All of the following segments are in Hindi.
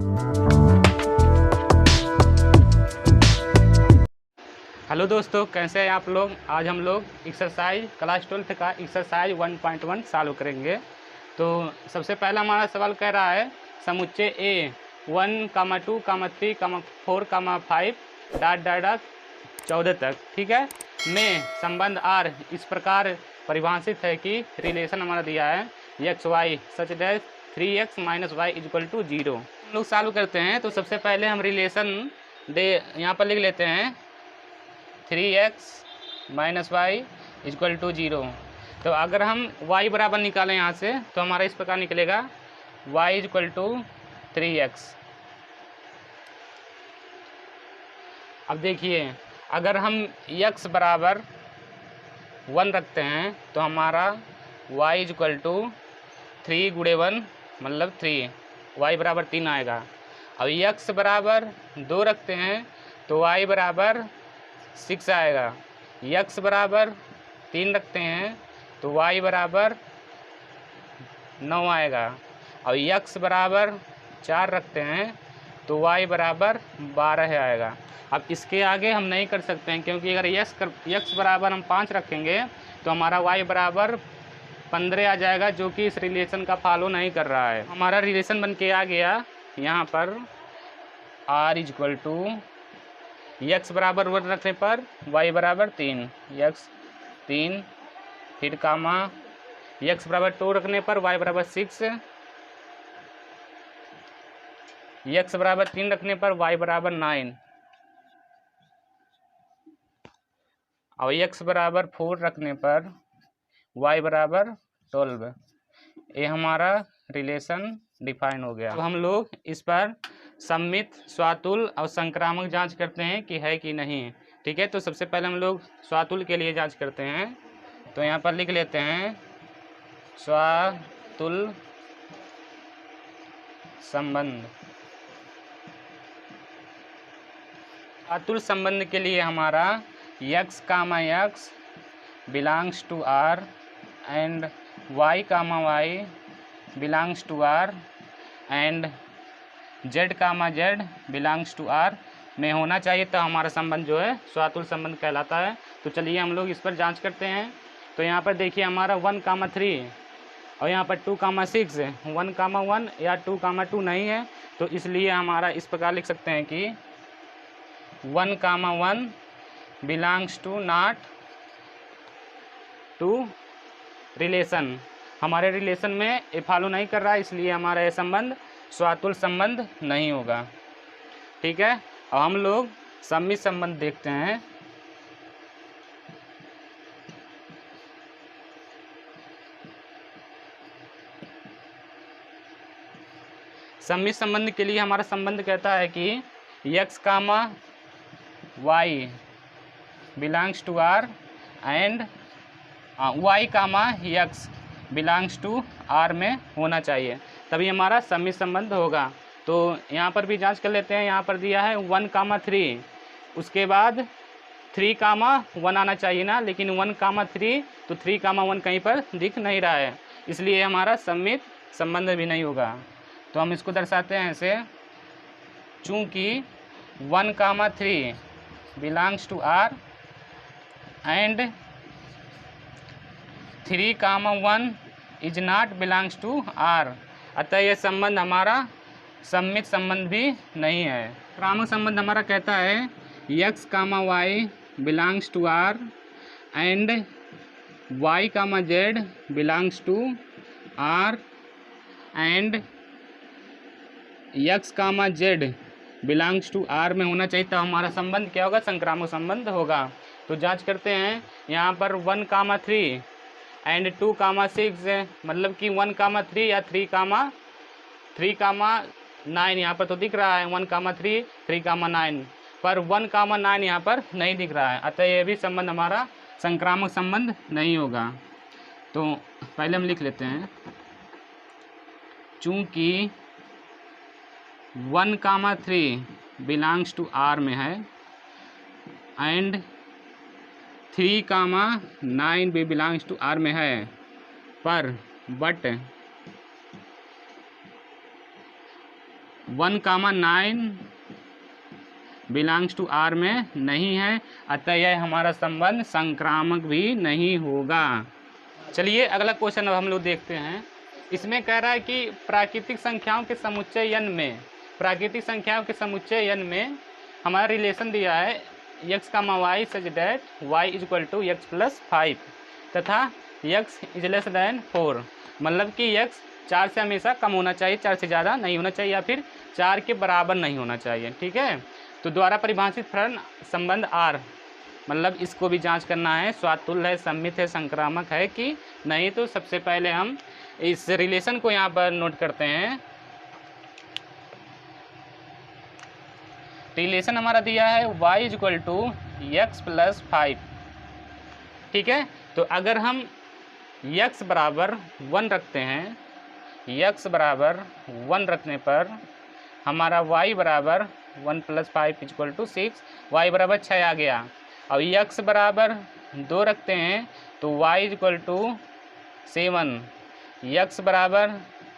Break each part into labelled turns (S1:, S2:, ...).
S1: हेलो दोस्तों, कैसे हैं आप लोग। आज हम लोग एक्सरसाइज क्लास 12 का एक्सरसाइज 1.1 चालू करेंगे। तो सबसे पहला हमारा सवाल कह रहा है समुच्चय ए 1, 2, 3, 4, 5 डॉट डॉट डॉट 14 तक, ठीक है, में संबंध आर इस प्रकार परिभाषित है कि रिलेशन हमारा दिया है एक्स वाई सच डैश 3x - y = 0। हम लोग चालू करते हैं। तो सबसे पहले हम रिलेशन दे यहाँ पर लिख लेते हैं 3x - y = 0। तो अगर हम y बराबर निकालें यहाँ से तो हमारा इस प्रकार निकलेगा y = 3x। अब देखिए, अगर हम x बराबर 1 रखते हैं तो हमारा y = 3 × 1 मतलब 3, y बराबर 3 आएगा। अब x बराबर 2 रखते हैं तो y बराबर 6 आएगा। x बराबर 3 रखते हैं तो y बराबर 9 आएगा। और x बराबर 4 रखते हैं तो y बराबर 12 आएगा। अब इसके आगे हम नहीं कर सकते हैं, क्योंकि अगर x बराबर हम 5 रखेंगे तो हमारा y बराबर 15 आ जाएगा, जो कि इस रिलेशन का फॉलो नहीं कर रहा है। हमारा रिलेशन बन के आ गया यहाँ पर r = x बराबर 1 रखने पर y बराबर 3, x 3, फिर कामा x बराबर 2 रखने पर y बराबर 6, x बराबर 3 रखने पर y बराबर 9, और x बराबर 4 रखने पर y बराबर 12। ये हमारा रिलेशन डिफाइन हो गया। तो हम लोग इस पर सममित, स्वातुल और संक्रामक जांच करते हैं कि है कि नहीं। ठीक है, तो सबसे पहले हम लोग स्वातुल के लिए जांच करते हैं। तो यहाँ पर लिख लेते हैं स्वातुल संबंध। स्वातुल संबंध के लिए हमारा x, x belongs to R and y, y belongs to R and z, z belongs to R में होना चाहिए, तो हमारा संबंध जो है स्वातुल संबंध कहलाता है। तो चलिए हम लोग इस पर जांच करते हैं। तो यहाँ पर देखिए हमारा 1, 3 और यहाँ पर 2, 6 है। 1, 1 या 2, 2 नहीं है, तो इसलिए हमारा इस प्रकार लिख सकते हैं कि 1, 1 belongs to not to relation. हमारे रिलेशन में ये फॉलो नहीं कर रहा है, इसलिए हमारा ये संबंध स्वातुल संबंध नहीं होगा। ठीक है, अब हम लोग सम्मित संबंध देखते हैं। सम्मित संबंध के लिए हमारा संबंध कहता है कि x, y belongs to R and y, x belongs to R में होना चाहिए, तभी हमारा सम्मित संबंध होगा। तो यहाँ पर भी जांच कर लेते हैं। यहाँ पर दिया है 1, 3, उसके बाद 3, 1 आना चाहिए ना, लेकिन 1, 3 तो 3, 1 कहीं पर दिख नहीं रहा है, इसलिए हमारा सम्मित संबंध भी नहीं होगा। तो हम इसको दर्शाते हैं ऐसे, चूँकि 1, 3 belongs to R and 3, 1 is not belongs to R, अतः यह संबंध हमारा सम्मित संबंध भी नहीं है। संक्रामक संबंध हमारा कहता है x, y belongs to R and y, z belongs to R and x, z belongs to R में होना चाहिए, तो हमारा संबंध क्या होगा, संक्रामक संबंध होगा। तो जांच करते हैं। यहाँ पर 1, 3 एंड 2, 6 है, मतलब कि 1, 3 या 3, 9 यहाँ पर तो दिख रहा है 1, 3, 3, 9, पर 1, 9 यहाँ पर नहीं दिख रहा है, अतः यह भी संबंध हमारा संक्रामक संबंध नहीं होगा। तो पहले हम लिख लेते हैं, चूँकि 1, 3 बिलोंग्स टू R में है एंड 3, 9 भी बिलोंग्स टू R में है, पर बट 1,9 बिलोंग्स टू आर में नहीं है, अतः यह हमारा संबंध संक्रामक भी नहीं होगा। चलिए अगला क्वेश्चन अब हम लोग देखते हैं। इसमें कह रहा है कि प्राकृतिक संख्याओं के समुच्चय n में, प्राकृतिक संख्याओं के समुच्चय n में हमारा रिलेशन दिया है x comma y such that y equal to x plus 5 तथा x इज लेस दैन 4, मतलब कि x 4 से हमेशा कम होना चाहिए, 4 से ज़्यादा नहीं होना चाहिए, या फिर 4 के बराबर नहीं होना चाहिए। ठीक है, तो द्वारा परिभाषित फलन संबंध R, मतलब इसको भी जांच करना है, स्वातुल्य है, सम्मित है, संक्रामक है कि नहीं। तो सबसे पहले हम इस रिलेशन को यहाँ पर नोट करते हैं। रिलेशन हमारा दिया है y equal to x plus 5। ठीक है, तो अगर हम x बराबर 1 रखते हैं, x बराबर 1 रखने पर हमारा y बराबर 1 प्लस 5 इक्वल टू 6, y बराबर 6 आ गया। और x बराबर 2 रखते हैं तो y इक्वल टू 7, x बराबर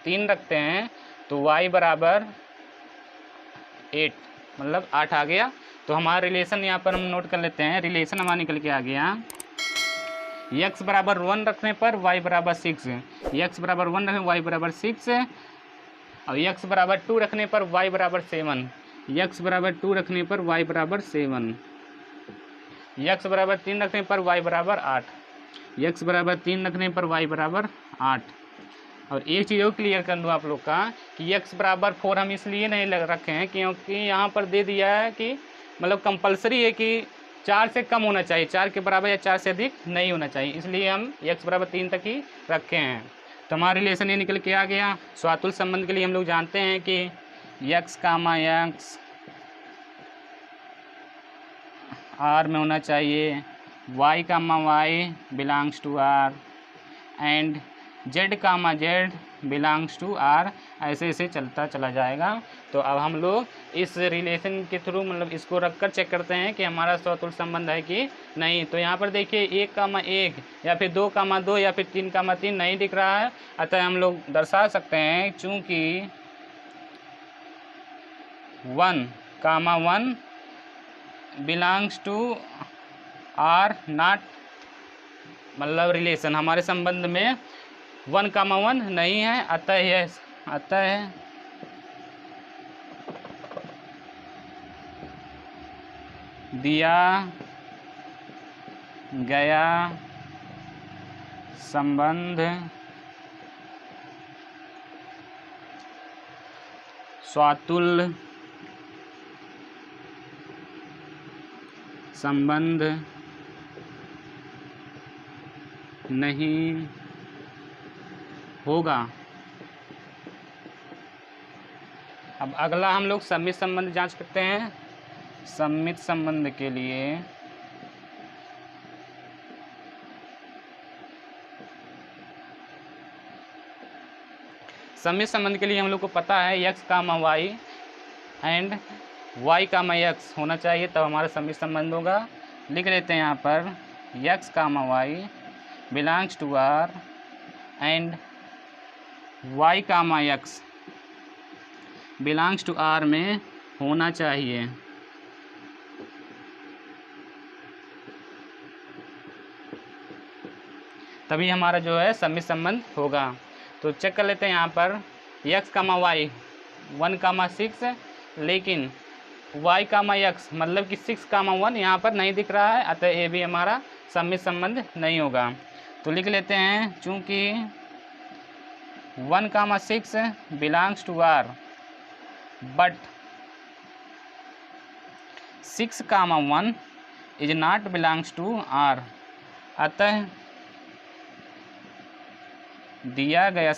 S1: 3 रखते हैं तो y बराबर 8, मतलब 8 आ गया। तो हमारा रिलेशन यहाँ पर हम नोट कर लेते हैं। रिलेशन हमारा निकल के आ गया, x बराबर 1 रखने पर y बराबर 6, x बराबर 1 रखें y बराबर 6, और x बराबर 2 रखने पर y बराबर 7, x बराबर 2 रखने पर y बराबर 7, x बराबर 3 रखने पर y बराबर 8, x बराबर 3 रखने पर y बराबर 8। और एक चीज़ और क्लियर कर दूँ आप लोग का कि x बराबर 4 हम इसलिए नहीं रखे हैं क्योंकि यहाँ पर दे दिया है कि मतलब कंपलसरी है कि 4 से कम होना चाहिए, 4 के बराबर या 4 से अधिक नहीं होना चाहिए, इसलिए हम x बराबर 3 तक ही रखे हैं। तो हमारा रिलेशन ये निकल के आ गया। स्वातुल्य संबंध के लिए हम लोग जानते हैं कि x कामा x R में होना चाहिए, y comma y belongs to R and z comma z belongs to R, ऐसे ऐसे चलता चला जाएगा। तो अब हम लोग इस रिलेशन के थ्रू मतलब इसको रखकर चेक करते हैं कि हमारा स्वातुल्य संबंध है कि नहीं। तो यहाँ पर देखिए 1 कामा 1 या फिर 2 कामा 2 या फिर 3 कामा 3 नहीं दिख रहा है, अतः हम लोग दर्शा सकते हैं चूँकि 1 comma 1 belongs to R not, मतलब रिलेशन हमारे संबंध में 1 कामा 1 नहीं है, अतः दिया गया संबंध स्वातुल्य संबंध नहीं होगा। अब अगला हम लोग सम्मित संबंध जांच करते हैं। सम्मित संबंध के लिए हम लोग को पता है x comma y and y comma x होना चाहिए, तब हमारा सम्मित संबंध होगा। लिख लेते हैं यहाँ पर x comma y belongs to R and y comma x belongs to R में होना चाहिए। तभी हमारा जो है सम्मित संबंध होगा। तो चेक कर लेते हैं यहाँ पर x कामा y 1 कामा 6, लेकिन y कामा x मतलब कि 6 कामा 1 यहाँ पर नहीं दिख रहा है, अतः ये भी हमारा सम्मित संबंध नहीं होगा। तो लिख लेते हैं चूँकि 1 comma 6 belongs to R but 6 comma 1 is not belongs to R, अतः दिया गया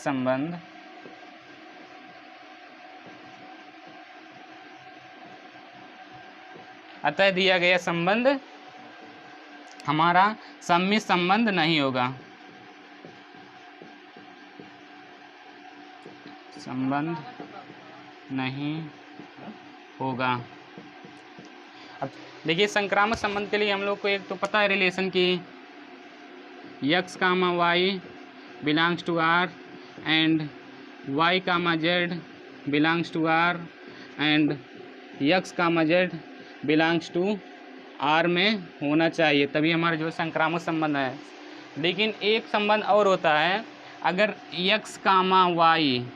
S1: संबंध हमारा सम्मित संबंध नहीं होगा। संबंध नहीं होगा। अब देखिए संक्रामक संबंध के लिए हम लोग को एक तो पता है रिलेशन की x comma y belongs to R and y comma z belongs to R and x comma z belongs to R में होना चाहिए, तभी हमारा जो संक्रामक संबंध है। लेकिन एक संबंध और होता है, अगर x comma y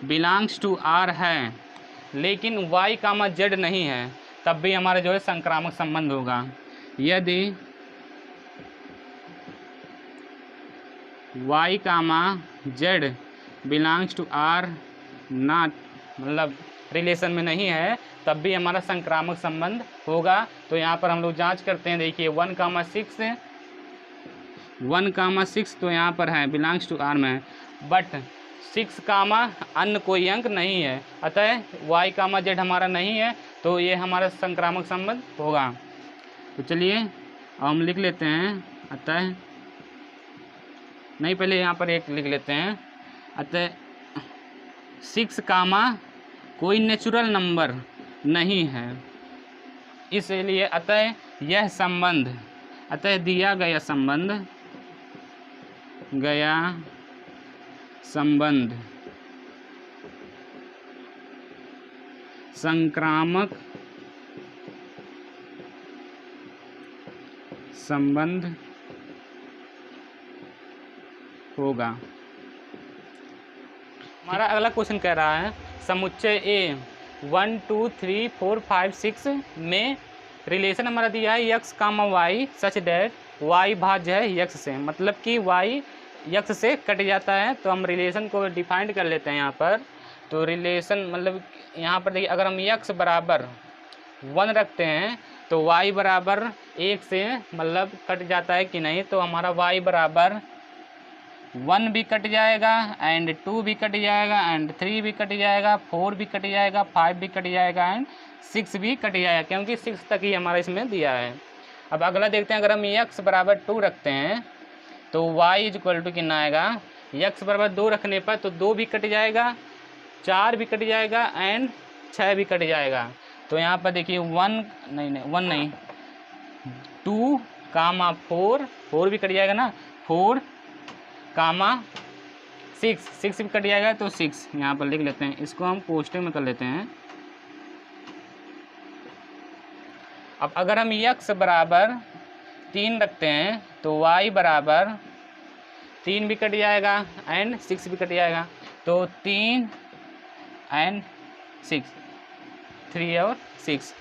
S1: belongs to R है लेकिन वाई कामा जेड नहीं है, तब भी हमारा जो है संक्रामक संबंध होगा। यदि y comma z belongs to R not, मतलब रिलेशन में नहीं है, तब भी हमारा संक्रामक संबंध होगा। तो यहाँ पर हम लोग जांच करते हैं। देखिए 1,6 तो यहाँ पर है बिलोंग्स टू आर में, बट 6 कामा अन्य कोई अंक नहीं है, अतः वाई कामा जेड हमारा नहीं है, तो ये हमारा संक्रामक संबंध होगा। तो चलिए अब हम लिख लेते हैं। अतः नहीं, पहले यहाँ पर एक लिख लेते हैं। अतः 6 कामा कोई नेचुरल नंबर नहीं है, इसलिए अतः यह संबंध, अतः दिया गया संबंध संक्रामक संबंध होगा। हमारा अगला क्वेश्चन कह रहा है समुच्चय ए 1 2 3 4 5 6 में रिलेशन हमारा दिया है x comma y such that y भाज्य है यक्स से, मतलब कि वाई यक्स से कट जाता है। तो हम रिलेशन को डिफाइंड कर लेते हैं यहाँ पर। तो रिलेशन मतलब यहाँ पर देखिए, अगर हम यक्स बराबर 1 रखते हैं तो वाई बराबर 1 से मतलब कट जाता है कि नहीं, तो हमारा वाई बराबर 1 भी कट जाएगा एंड 2 भी कट जाएगा एंड 3 भी कट जाएगा, 4 भी कट जाएगा, 5 भी कट जाएगा एंड 6 भी कट जाएगा, क्योंकि 6 तक ही हमारा इसमें दिया है। अब अगला देखते हैं, अगर हम x बराबर 2 रखते हैं तो y इक्वल टू कितना आएगा। x बराबर 2 रखने पर तो 2 भी कट जाएगा, 4 भी कट जाएगा एंड 6 भी कट जाएगा। तो यहाँ पर देखिए 2 कामा 4 भी कट जाएगा ना, 4 कामा 6 भी कट जाएगा, तो 6 यहाँ पर लिख लेते हैं। इसको हम कोष्टक में कर लेते हैं। अब अगर हम x बराबर 3 रखते हैं तो y बराबर 3 भी कट जाएगा एंड 6 भी कट जाएगा, तो 3 एंड 6, 3 और 6।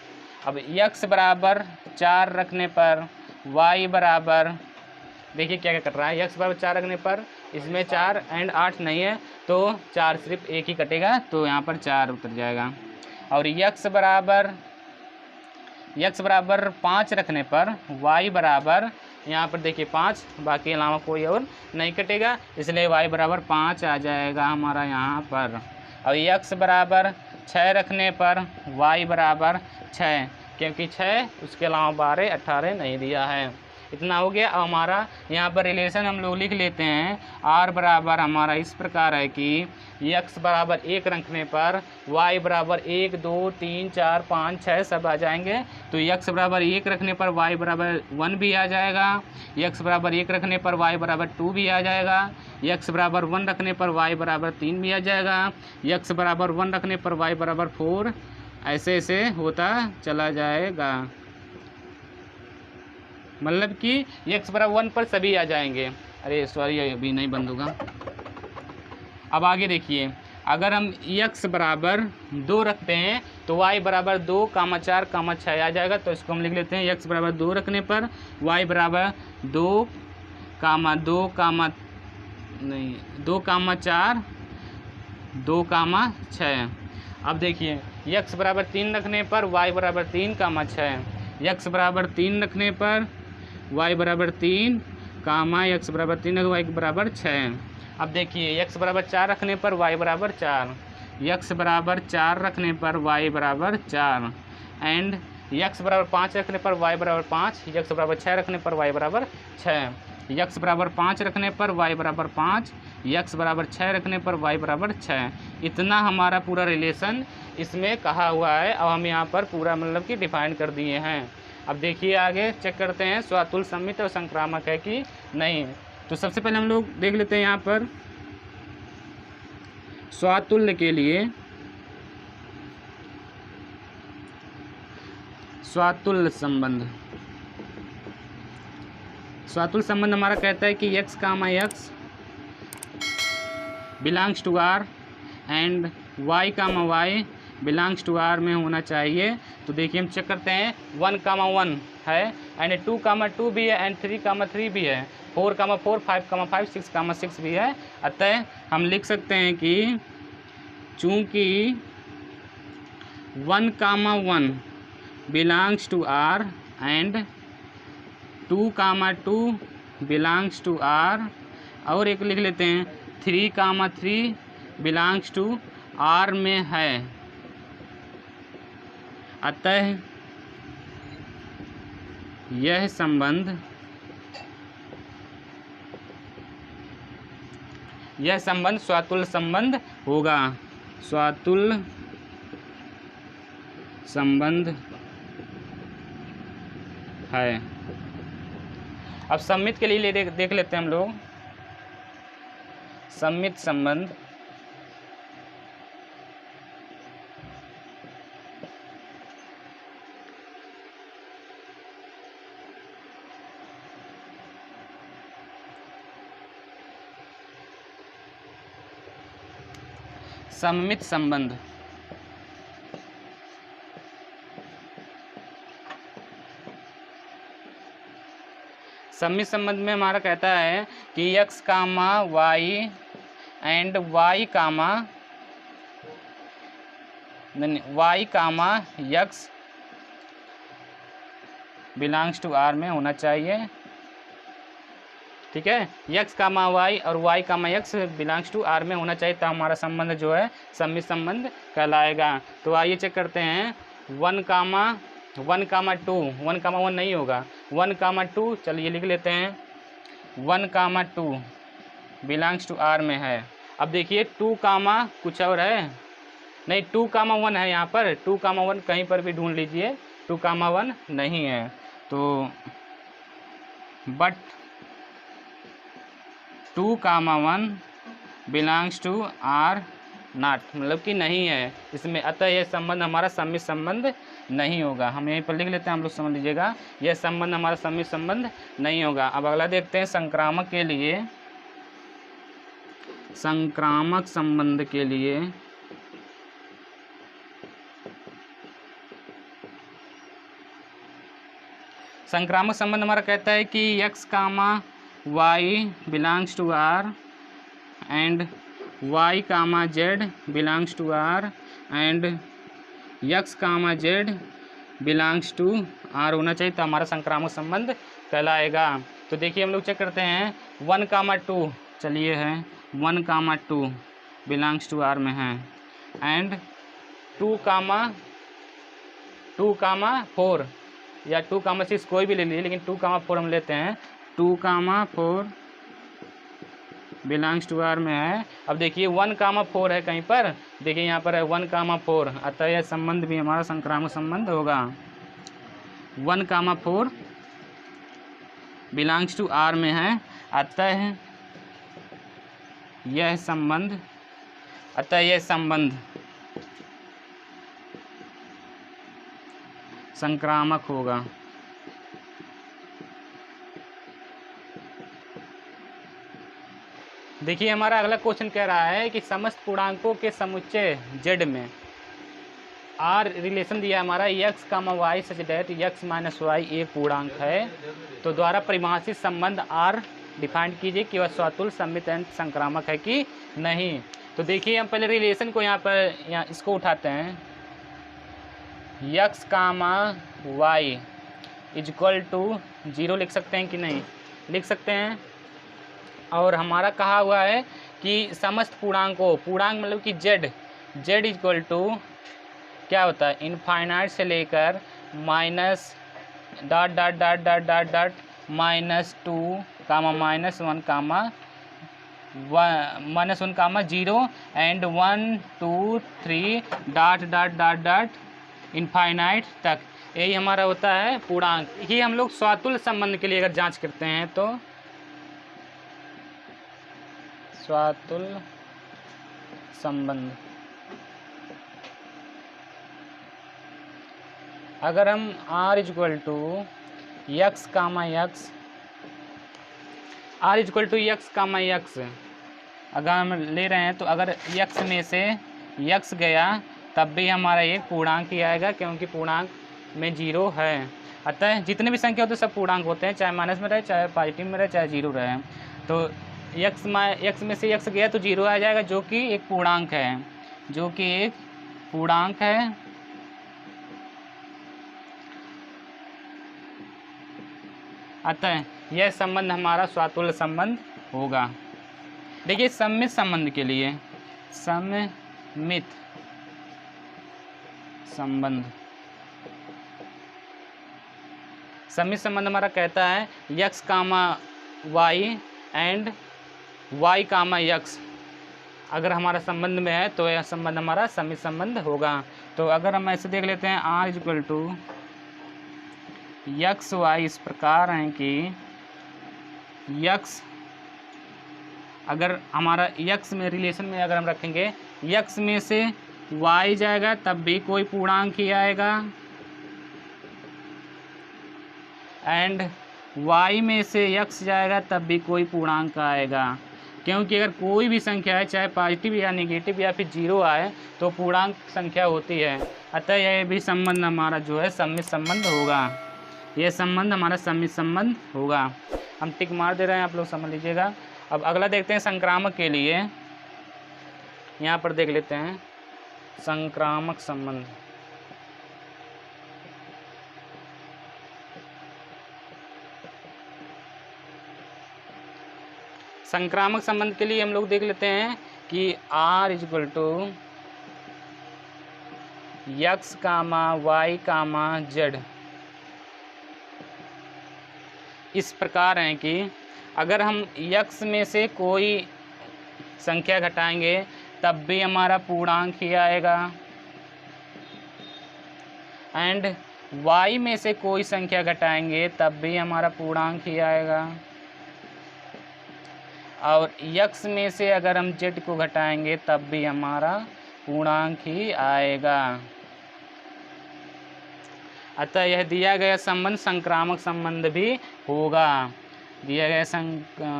S1: अब x बराबर 4 रखने पर y बराबर, देखिए क्या क्या कट रहा है। x बराबर 4 रखने पर इसमें 4 एंड 8 नहीं है, तो 4 सिर्फ एक ही कटेगा, तो यहाँ पर 4 उतर जाएगा। और x बराबर 5 रखने पर y बराबर, यहाँ पर देखिए 5, बाकी अलावा कोई और नहीं कटेगा, इसलिए y बराबर 5 आ जाएगा हमारा यहाँ पर। और x बराबर 6 रखने पर y बराबर 6, क्योंकि 6 उसके अलावा 12 18 नहीं दिया है। इतना हो गया। अब हमारा यहाँ पर रिलेशन हम लोग लिख लेते हैं। r बराबर हमारा इस प्रकार है कि x बराबर 1 रखने पर y बराबर 1 2 3 4 5 6 सब आ जाएंगे। तो x बराबर 1 रखने पर y बराबर 1 भी आ जाएगा, x बराबर 1 रखने पर y बराबर 2 भी आ जाएगा, x बराबर 1 रखने पर y बराबर 3 भी आ जाएगा, x बराबर 1 रखने पर y बराबर 4, ऐसे ऐसे होता चला जाएगा। मतलब कि x बराबर 1 पर सभी आ जाएंगे। अरे सॉरी, अभी नहीं बंद होगा। अब आगे देखिए, अगर हम x बराबर 2 रखते हैं तो y बराबर 2 कामा 4 कामा 6 आ जाएगा। तो इसको हम लिख लेते हैं। x बराबर 2 रखने पर y बराबर 2 कामा 4 2 कामा 6। अब देखिए x बराबर 3 रखने पर y बराबर 3 कामा 6, x बराबर 3 रखने पर y बराबर 3 कामा x बराबर 3 y बराबर 6। अब देखिए x बराबर 4 रखने पर y बराबर 4, x बराबर 4 रखने पर y बराबर 4 एंड x बराबर 5 रखने पर y बराबर 5, x बराबर 6 रखने पर y बराबर 6, x बराबर 5 रखने पर y बराबर 5, x बराबर 6 रखने पर y बराबर 6। इतना हमारा पूरा रिलेशन इसमें कहा हुआ है। अब हम यहाँ पर पूरा मतलब कि डिफाइन कर दिए हैं। अब देखिए आगे चेक करते हैं स्वातुल्य सममित और संक्रामक है कि नहीं। तो सबसे पहले हम लोग देख लेते हैं यहाँ पर स्वातुल्य के लिए स्वातुल्य संबंध। स्वातुल्य संबंध हमारा कहता है कि x comma x belongs to r and y comma y belongs to r में होना चाहिए। तो देखिए हम चेक करते हैं, 1 कामा 1 है एंड 2 कामा 2 भी है एंड 3 कामा 3 भी है, 4 कामा 4, 5 कामा 5, 6 कामा 6 भी है। अतः हम लिख सकते हैं कि चूंकि 1 comma 1 belongs to r and 2 comma 2 belongs to r, और एक लिख लेते हैं 3 कामा 3 बिलोंग्स टू r में है, अतः यह संबंध स्वातुल्य संबंध होगा। स्वातुल्य संबंध है। अब सम्मित के लिए देख लेते हैं हम लोग। सम्मित संबंध, सम्मित संबंध सम्मित संबंध में हमारा कहता है कि x comma y and y comma x belongs to r में होना चाहिए। ठीक है, x कामा y और y comma x belongs to r में होना चाहिए, तो हमारा संबंध जो है सम्मित संबंध कहलाएगा। तो आइए चेक करते हैं, 1 कामा 2, 1 कामा 1 नहीं होगा, 1 कामा 2, चलिए लिख लेते हैं 1 कामा 2 बिलोंग्स टू r में है। अब देखिए 2 कामा कुछ और है, नहीं 2 कामा 1 है यहाँ पर, 2 कामा 1 कहीं पर भी ढूंढ लीजिए, 2 कामा 1 नहीं है। तो but 2 comma 1 belongs to r not, मतलब कि नहीं है इसमें, अतः यह संबंध हमारा सम्मित संबंध नहीं होगा। हम यहीं पर लिख लेते हैं, हम लोग समझ लीजिएगा, यह संबंध हमारा सम्मित संबंध नहीं होगा। अब अगला देखते हैं संक्रामक के लिए। संक्रामक संबंध के लिए संक्रामक संबंध हमारा कहता है कि x comma y belongs to r and y comma z belongs to r and x comma z belongs to r होना चाहिए, तो हमारा संक्रामक संबंध कहलाएगा। तो देखिए हम लोग चेक करते हैं, 1 कामा 2, चलिए है 1 कामा 2 बिलोंग्स टू r में है एंड 2 कामा 4 या 2 कामा 6 कोई भी ले लीजिए, लेकिन 2 कामा 4 हम लेते हैं, 2 कामा 4 बिलोंग्स टू r में है। अब देखिए 1 कामा 4 है कहीं पर, देखिए यहाँ पर है 1 कामा 4, अतः यह संबंध भी हमारा संक्रामक संबंध होगा। 1 कामा 4 बिलोंग्स टू r में है, अतः यह संबंध संक्रामक होगा। देखिए हमारा अगला क्वेश्चन कह रहा है कि समस्त पूर्णांकों के समुच्चय z में r रिलेशन दिया हमारा x comma y such that x minus y एक पूर्णांक है, तो द्वारा परिभाषित संबंध r डिफाइन कीजिए कि वह स्वातुल्य, सम्मित एंड संक्रामक है कि नहीं। तो देखिए हम पहले रिलेशन को यहाँ इसको उठाते हैं, x comma y equal to 0 लिख सकते हैं कि नहीं, लिख सकते हैं। और हमारा कहा हुआ है कि समस्त पूर्णांकों, पूर्णांक मतलब कि z इक्वल टू क्या होता है, इनफाइनाइट से लेकर minus dot dot dot dot dot dot -2 comma -1 comma -1 comma 0 and 1 2 3 dot dot dot dot infinite तक, यही हमारा होता है पूर्णांक। ही हम लोग स्वातुल्य संबंध के लिए अगर जांच करते हैं तो स्वातुल्य संबंध अगर हम r equal to x comma x अगर हम ले रहे हैं तो अगर यक्स में से यक्स गया तब भी हमारा एक पूर्णांक ही आएगा, क्योंकि पूर्णांक में 0 है। अतः जितने भी संख्या होते हैं सब पूर्णांक होते हैं, चाहे माइनस में रहे, चाहे पॉजिटिव में रहे, चाहे 0 रहे। तो यक्स में से यक्स गया तो 0 आ जाएगा, जो कि एक पूर्णांक है, अतः यह संबंध हमारा स्वातुल्य संबंध होगा। देखिए सममित संबंध के लिए सममित संबंध हमारा कहता है x comma y and y comma x अगर हमारा संबंध में है तो यह संबंध हमारा सममित संबंध होगा। तो अगर हम ऐसे देख लेते हैं r equal to x y इस प्रकार है कि यक्स अगर हमारा यक्स में रिलेशन में अगर हम रखेंगे यक्स में से y जाएगा तब भी कोई पूर्णांक ही आएगा, एंड y में से x जाएगा तब भी कोई पूर्णांक आएगा, क्योंकि अगर कोई भी संख्या है चाहे पॉजिटिव या नेगेटिव या फिर 0 आए तो पूर्णांक संख्या होती है। अतः यह भी संबंध हमारा जो है सममित संबंध होगा, यह संबंध हमारा सममित संबंध होगा। हम टिक मार दे रहे हैं, आप लोग समझ लीजिएगा। अब अगला देखते हैं संक्रामक के लिए, यहाँ पर देख लेते हैं संक्रामक संबंध। संक्रामक संबंध के लिए हम लोग देख लेते हैं कि r equal to x comma y comma z इस प्रकार है कि अगर हम यक्स में से कोई संख्या घटाएंगे तब भी हमारा पूर्णांक ही आएगा, एंड y में से कोई संख्या घटाएंगे तब भी हमारा पूर्णांक ही आएगा, और x में से अगर हम z को घटाएंगे तब भी हमारा पूर्णांक ही आएगा। अतः यह दिया गया संबंध संक्रामक संबंध भी होगा, दिया गया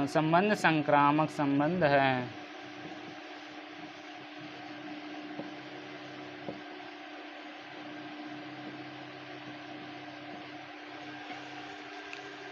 S1: संबंध संक्रामक संबंध है।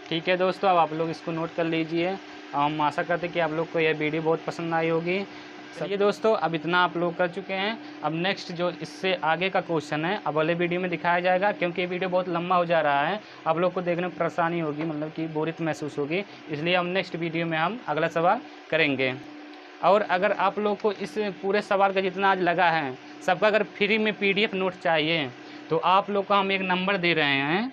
S1: ठीक है दोस्तों, अब आप लोग इसको नोट कर लीजिए। हम आशा करते हैं कि आप लोग को यह वीडियो बहुत पसंद आई होगी। चलिए दोस्तों, अब इतना आप लोग कर चुके हैं। अब नेक्स्ट जो इससे आगे का क्वेश्चन है अब अगले वीडियो में दिखाया जाएगा, क्योंकि ये वीडियो बहुत लंबा हो जा रहा है, आप लोग को देखने में परेशानी होगी, मतलब कि बोरियत महसूस होगी, इसलिए हम नेक्स्ट वीडियो में हम अगला सवाल करेंगे। और अगर आप लोग को इस पूरे सवाल का जितना आज लगा है सबका अगर फ्री में PDF नोट चाहिए तो आप लोग को हम एक नंबर दे रहे हैं,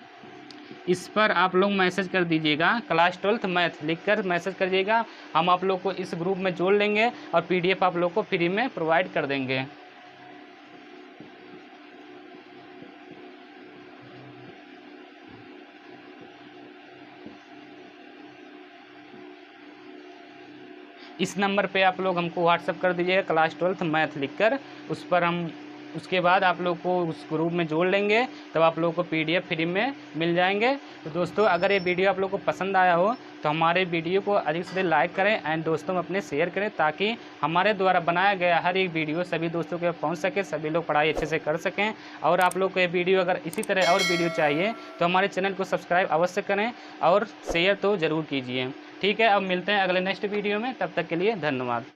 S1: इस पर आप लोग मैसेज कर दीजिएगा, क्लास 12th मैथ लिखकर मैसेज करिएगा। हम आप लोग को इस ग्रुप में जोड़ लेंगे और PDF आप लोग को फ्री में प्रोवाइड कर देंगे। इस नंबर पे आप लोग हमको व्हाट्सएप कर दीजिएगा क्लास 12th मैथ लिखकर, उस पर हम उसके बाद आप लोग को उस ग्रुप में जोड़ लेंगे, तब आप लोग को PDF फ्री में मिल जाएंगे। तो दोस्तों, अगर ये वीडियो आप लोग को पसंद आया हो तो हमारे वीडियो को अधिक से अधिक लाइक करें एंड दोस्तों में अपने शेयर करें, ताकि हमारे द्वारा बनाया गया हर एक वीडियो सभी दोस्तों के पहुंच सके, सभी लोग पढ़ाई अच्छे से कर सकें। और आप लोग को ये वीडियो अगर इसी तरह और वीडियो चाहिए तो हमारे चैनल को सब्सक्राइब अवश्य करें और शेयर तो ज़रूर कीजिए। ठीक है, अब मिलते हैं अगले नेक्स्ट वीडियो में, तब तक के लिए धन्यवाद।